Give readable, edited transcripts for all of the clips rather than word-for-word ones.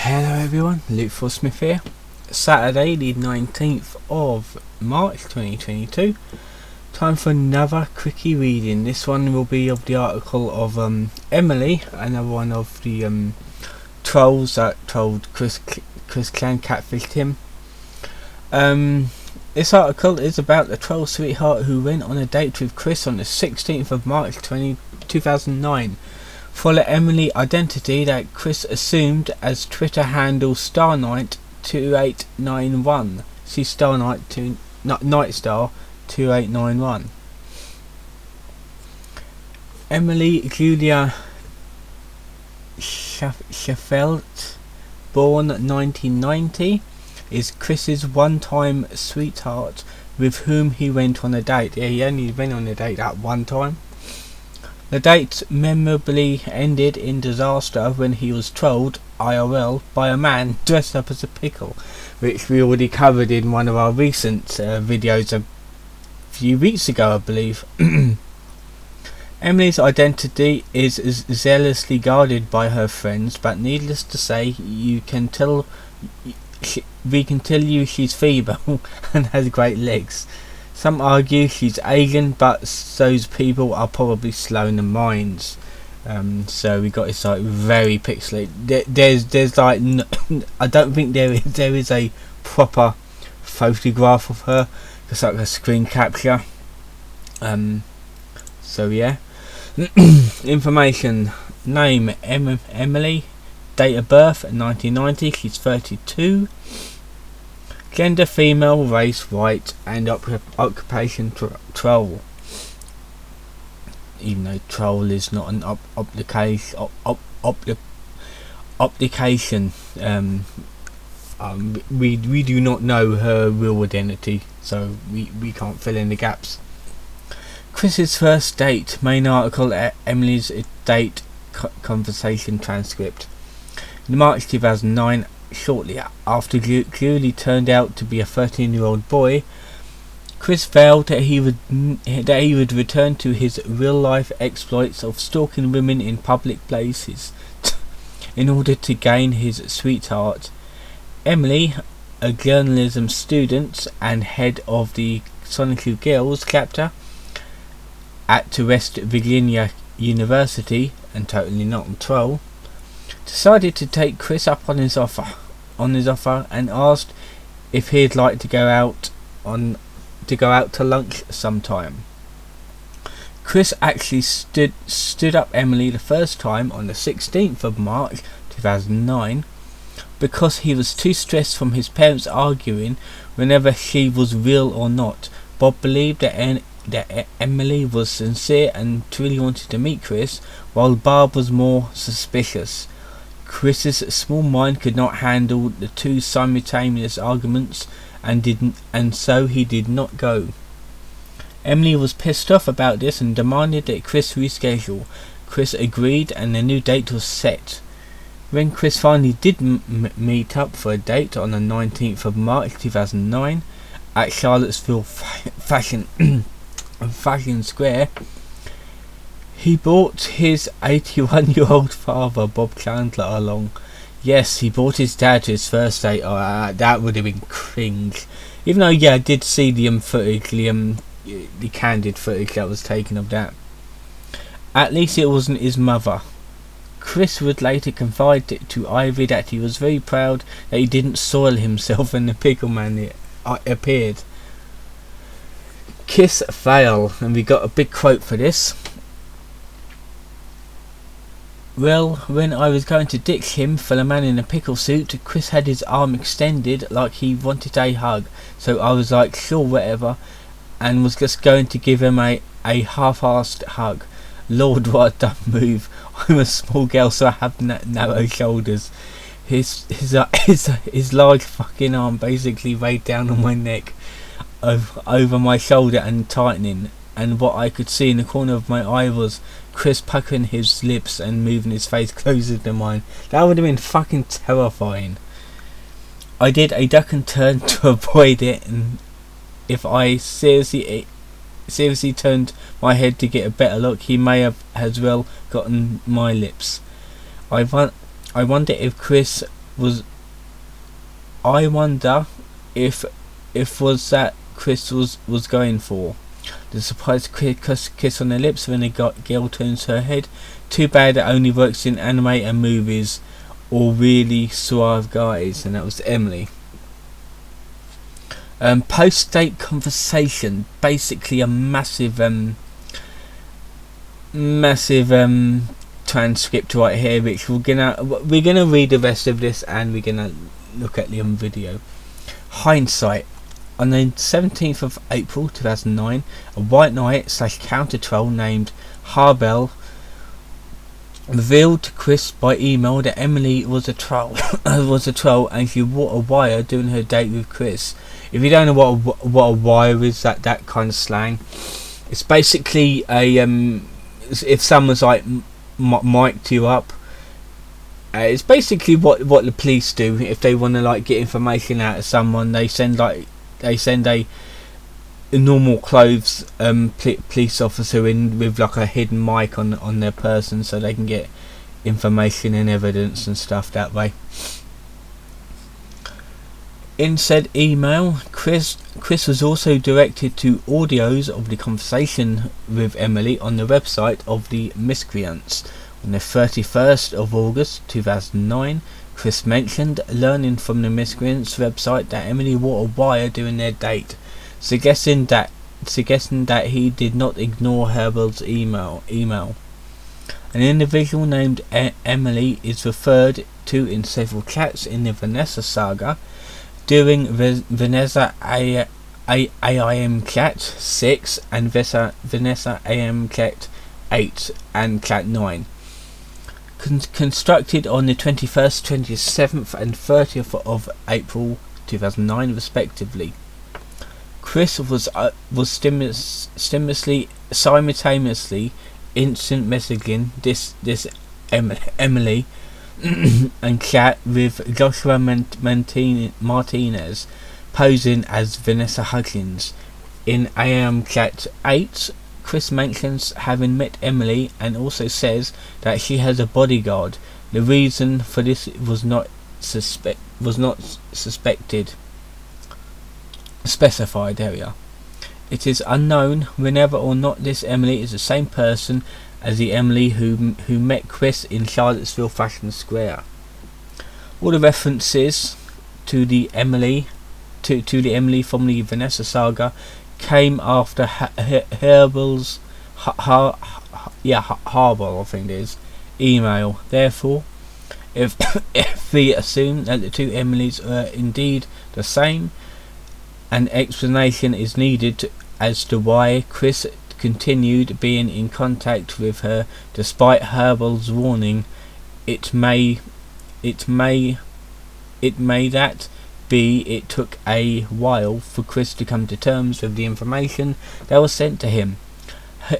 Hello everyone, Luke Smith here. Saturday the 19th of March 2022. Time for another quickie reading. This one will be of the article of Emily, another one of the trolls that trolled Chris Clan catfished him. This article is about the troll sweetheart who went on a date with Chris on the 16th of March 2009. For the Emily identity that Chris assumed as Twitter handle Starnight2891. See Nightstar2891. Emily Julia Sheffield, born 1990, is Chris's one-time sweetheart with whom he went on a date. Yeah, he only went on a date at one time. The date memorably ended in disaster when he was trolled IRL by a man dressed up as a pickle, which we already covered in one of our recent videos a few weeks ago, I believe. Emily's identity is zealously guarded by her friends, but needless to say, we can tell you she's feeble and has great legs. Some argue she's alien, but those people are probably slow in the minds. So we got this like very pixelated. There's like I don't think there is a proper photograph of her. It's like a screen capture. So yeah. Information: name Emily, date of birth 1990. She's 32. Gender female, race white, and occupation troll. Even though troll is not an application, we do not know her real identity, so we can't fill in the gaps. Chris's first date. Main article: Emily's date conversation transcript. In March 2009. Shortly after Julie turned out to be a 13-year-old boy, Chris vowed that he would return to his real-life exploits of stalking women in public places in order to gain his sweetheart. Emily, a journalism student and head of the Sonic Girls chapter at West Virginia University, and totally not a troll, decided to take Chris up on his offer and asked if he'd like to go out to lunch sometime. Chris actually stood up Emily the first time on the 16th of March 2009 because he was too stressed from his parents arguing whenever she was real or not. Bob believed that Emily was sincere and truly wanted to meet Chris, while Barb was more suspicious. Chris's small mind could not handle the two simultaneous arguments and so he did not go. Emily was pissed off about this and demanded that Chris reschedule. Chris agreed and the new date was set. When Chris finally did meet up for a date on the 19th of March 2009 at Charlottesville Fashion Square, he brought his 81-year-old father, Bob Chandler, along. Yes, he brought his dad to his first date. Oh, that would have been cringe. Even though, yeah, I did see the footage, the candid footage that was taken of that. At least it wasn't his mother. Chris would later confide to Ivy that he was very proud that he didn't soil himself when the pickle man appeared. Kiss fail, and we got a big quote for this. Well, when I was going to ditch him for the man in a pickle suit, Chris had his arm extended like he wanted a hug, so I was like, sure, whatever, and was just going to give him a half-assed hug. Lord, what a dumb move. I'm a small girl, so I have narrow shoulders. His large fucking arm basically weighed down on my neck, over my shoulder and tightening, and what I could see in the corner of my eye was Chris puckering his lips and moving his face closer to mine. That would have been fucking terrifying. I did a duck and turn to avoid it, and if I seriously turned my head to get a better look, he may have as well gotten my lips. I wonder if Chris was I wonder if was that Chris was going for. The surprise kiss on the lips when the girl turns her head. Too bad it only works in anime and movies, or really suave guys. And that was Emily. Post-date conversation, basically a massive transcript right here, which we're gonna read the rest of this, and we're gonna look at the video. Hindsight. On the 17th of April 2009, a white knight / counter troll named Harbel revealed to Chris by email that Emily was a troll, and she wore a wire during her date with Chris. If you don't know what a wire is, that kind of slang, it's basically a if someone's like mic'd you up. It's basically what the police do if they want to like get information out of someone. They send a normal clothes police officer in with like a hidden mic on their person, so they can get information and evidence and stuff that way. In said email, Chris was also directed to audios of the conversation with Emily on the website of the Miscreants. On the 31st of August 2009, Chris mentioned learning from the Miscreants website that Emily wore a wire during their date, suggesting that he did not ignore Herbel's email. An individual named Emily is referred to in several chats in the Vanessa saga. During Vanessa AIM chat 6 and Vanessa AM chat 8 and chat 9. Constructed on the 21st, 27th and 30th of April 2009 respectively. Chris was simultaneously instant messaging this Emily and chat with Joshua Martinez posing as Vanessa Hudgens. In AM chat 8, Chris mentions having met Emily and also says that she has a bodyguard. The reason for this was not specified area. It is unknown whether or not this Emily is the same person as the Emily who met Chris in Charlottesville Fashion Square. All the references to the Emily from the Vanessa saga came after Herbel's Harbel, I think it is, email. Therefore, if we assume that the two Emilys are indeed the same, an explanation is needed as to why Chris continued being in contact with her despite Herbel's warning. It may that be it took a while for Chris to come to terms with the information that was sent to him.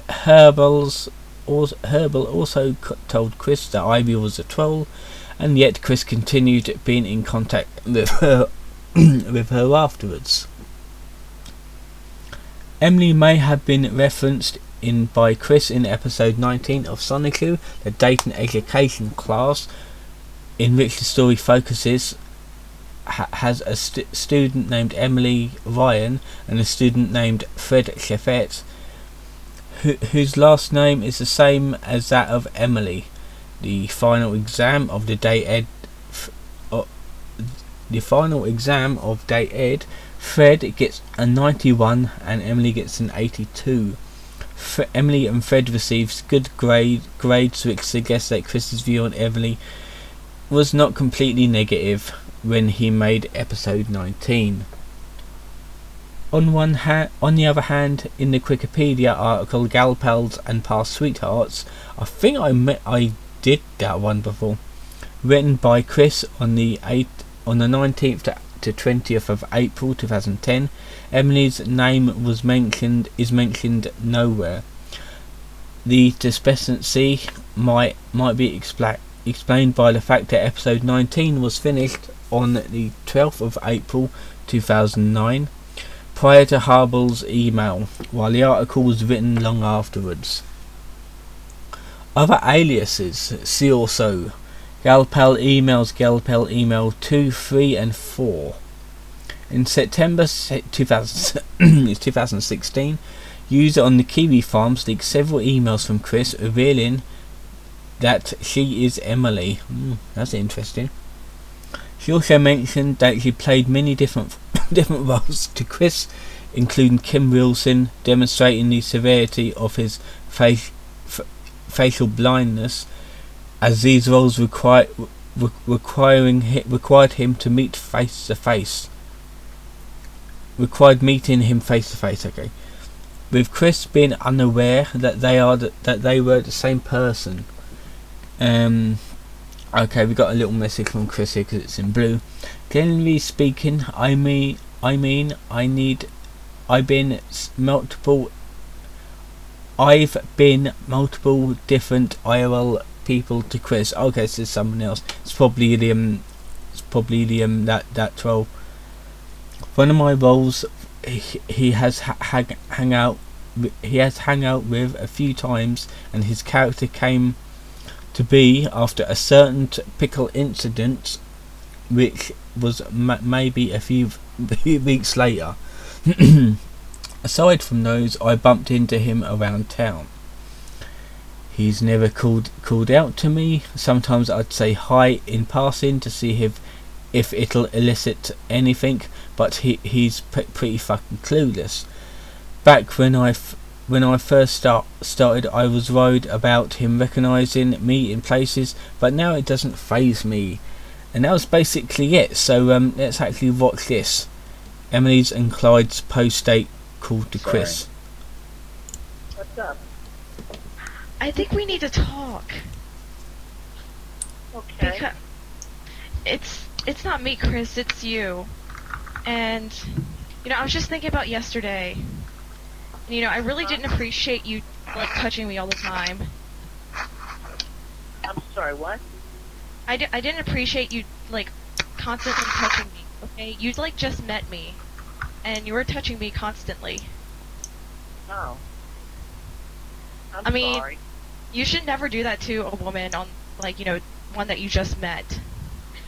Herbel also told Chris that Ivy was a troll, and yet Chris continued being in contact with her afterwards. Emily may have been referenced by Chris in episode 19 of Sonichu, the Dayton education class, in which the story focuses has a student named Emily Ryan and a student named Fred Sheffett, whose last name is the same as that of Emily. The final exam of day ed, Fred gets a 91 and Emily gets an 82. Emily and Fred receives good grades, which suggests that Chris's view on Emily was not completely negative when he made episode 19. On the other hand, in the Wikipedia article Gal Pals and Past Sweethearts, I think I did that one before, written by Chris on the 19th to 20th of April 2010, Emily's name is mentioned nowhere. The discrepancy might be explained by the fact that episode 19 was finished on the 12th of April 2009, prior to Harbel's email, while the article was written long afterwards. Other aliases: see also Galpel emails Galpel email 2, 3 and 4. In September 2016, user on the Kiwi farms leaked several emails from Chris revealing that she is Emily. That's interesting. She also mentioned that she played many different roles to Chris, including Kim Wilson, demonstrating the severity of his facial blindness, as these roles required him to meet face to face. Required meeting him face to face. Okay, with Chris being unaware that they were the same person. Okay, we got a little message from Chris here because it's in blue. Generally speaking, I've been multiple different IRL people to Chris. Okay, so it's someone else. It's probably the that troll. One of my roles he has hung out with a few times, and his character came to be after a certain pickle incident, which was maybe a few weeks later. Aside from those, I bumped into him around town. He's never called out to me. Sometimes I'd say hi in passing to see if it'll elicit anything, but he's pretty fucking clueless. Back when I first started, I was worried about him recognising me in places, but now it doesn't faze me. And that was basically it. So let's actually watch this. Emily's and Clyde's post-date call to Chris. What's up? I think we need to talk. Okay. Because it's not me, Chris, it's you. And I was just thinking about yesterday. And, I really didn't appreciate you touching me all the time. I'm sorry, what? I didn't appreciate you constantly touching me. Okay, you just met me, and you were touching me constantly. Oh. I mean, sorry. You should never do that to a woman on one that you just met,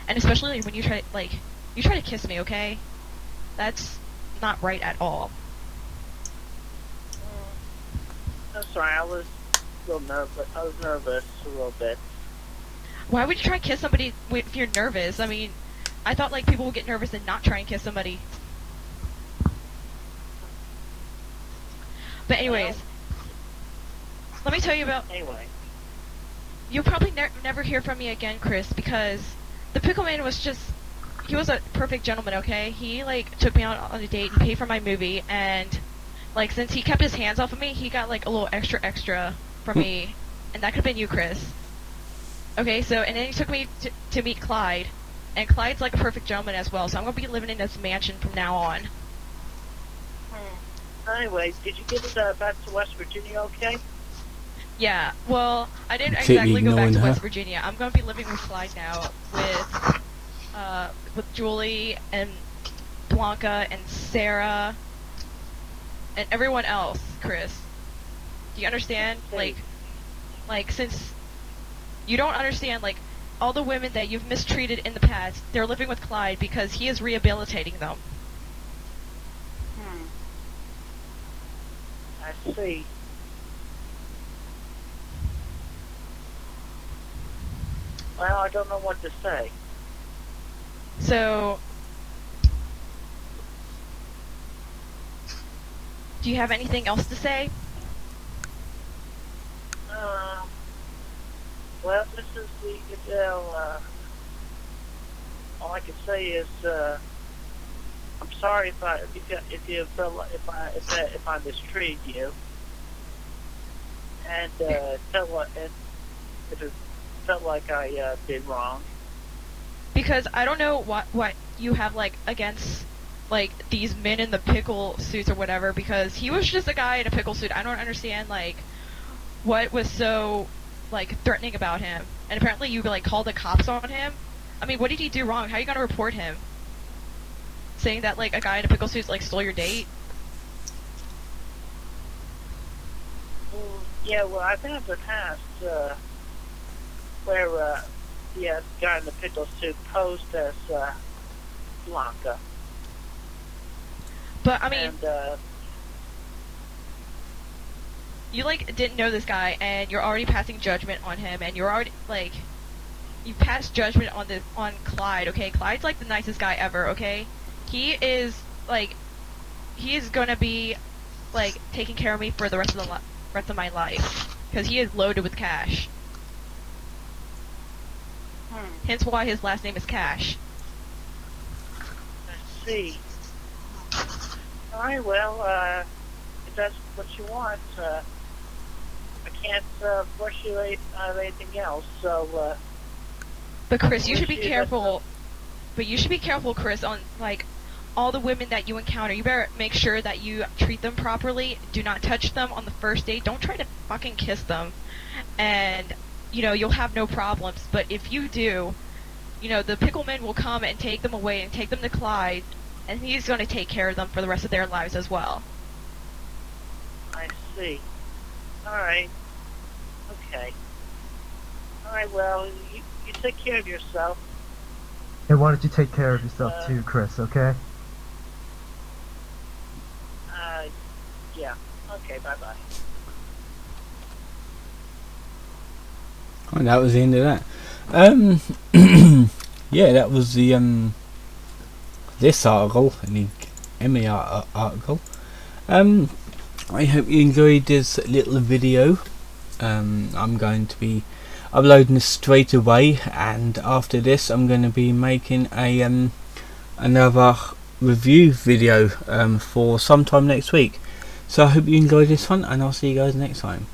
and especially when you try to kiss me. Okay, that's not right at all. I'm sorry, I was a little nervous. I was nervous a little bit. Why would you try to kiss somebody if you're nervous? I mean, I thought people would get nervous and not try and kiss somebody. But anyways, let me tell you about... Anyway. You'll probably never hear from me again, Chris, because the Pickleman was he was a perfect gentleman, okay? He, took me out on a date and paid for my movie, and, since he kept his hands off of me, he got, a little extra from me, and that could have been you, Chris. Okay, so, and then he took me to meet Clyde, and Clyde's, a perfect gentleman as well, so I'm going to be living in this mansion from now on. Anyways, did you get back to West Virginia okay? Yeah, well, I didn't exactly go back to West Virginia. I'm going to be living with Clyde now, with Julie and Blanca and Sarah and everyone else, Chris. Do you understand? Since you don't understand, all the women that you've mistreated in the past, they're living with Clyde because he is rehabilitating them. I see. Well, I don't know what to say. So, do you have anything else to say? Well, this is all I can say is, I'm sorry if I mistreated you, and if it felt like I did wrong. Because I don't know what you have against these men in the pickle suits or whatever. Because he was just a guy in a pickle suit. I don't understand what was so threatening about him. And apparently you called the cops on him. I mean, what did he do wrong? How are you gonna report him? Saying that a guy in a pickle suit stole your date? Yeah, well, I think in the past where the guy in the pickle suit posed as Blanca. But I mean, And you like didn't know this guy, and you're already passing judgment on him, and you're already like, you passed judgment on Clyde. Okay, Clyde's like the nicest guy ever. Okay, he is like, he is gonna be like taking care of me for the rest of my life, because he is loaded with cash. Hence why his last name is Cash. let's see. All right, well, if that's what you want, I can't force you on anything else. So, But Chris, you should be wish you careful. But you should be careful, Chris, on like all the women that you encounter. You better make sure that you treat them properly. Do not touch them on the first date. Don't try to fucking kiss them. And you know, you'll have no problems. But if you do, you know, the pickleman will come and take them away and take them to Clyde, and he's going to take care of them for the rest of their lives as well. I see. All right. Okay. All right. Well, you take care of yourself. And why don't you take care of yourself too, Chris, okay? Yeah. Okay. Bye bye. And that was the end of that. Yeah, that was the this article, the Emmy article. I hope you enjoyed this little video. I'm going to be uploading this straight away, and after this I'm going to be making a another review video for sometime next week. So I hope you enjoyed this one, and I'll see you guys next time.